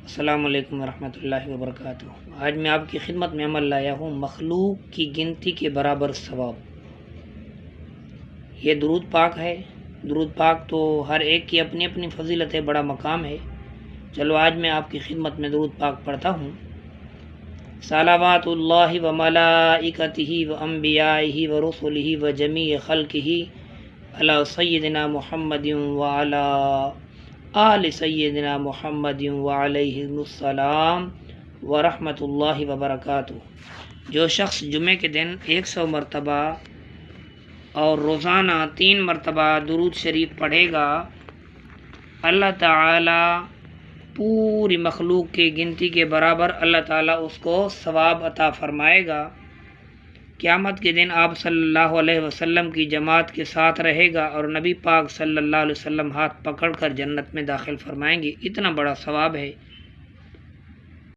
السلام علیکم ورحمۃ اللہ وبرکاتہ۔ آج میں آپ کی خدمت میں عمل لایا ہوں مخلوق کی گنتی کے برابر ثواب۔ یہ درود پاک ہے۔ درود پاک تو ہر ایک کی اپنی اپنی فضیلت ہے، بڑا مقام ہے۔ چلو آج میں آپ کی خدمت میں درود پاک پڑھتا ہوں۔ صلوات اللہ و ملائکتہ و انبیائہ و رسلہ و جمیع خلقہ علی سیدنا محمد و علی آل سیدنا محمد وعلیہ السلام ورحمۃ اللہ وبرکاتہ۔ جو شخص جمعے کے دن 100 مرتبہ اور روزانہ 3 مرتبہ درود شریف پڑھے گا، اللہ تعالی پوری مخلوق کی گنتی کے برابر اللہ تعالیٰ اس کو ثواب عطا فرمائے گا۔ قیامت کے دن آپ صلی اللہ علیہ وسلم کی جماعت کے ساتھ رہے گا اور نبی پاک صلی اللہ علیہ وسلم ہاتھ پکڑ کر جنت میں داخل فرمائیں گے۔ اتنا بڑا ثواب ہے۔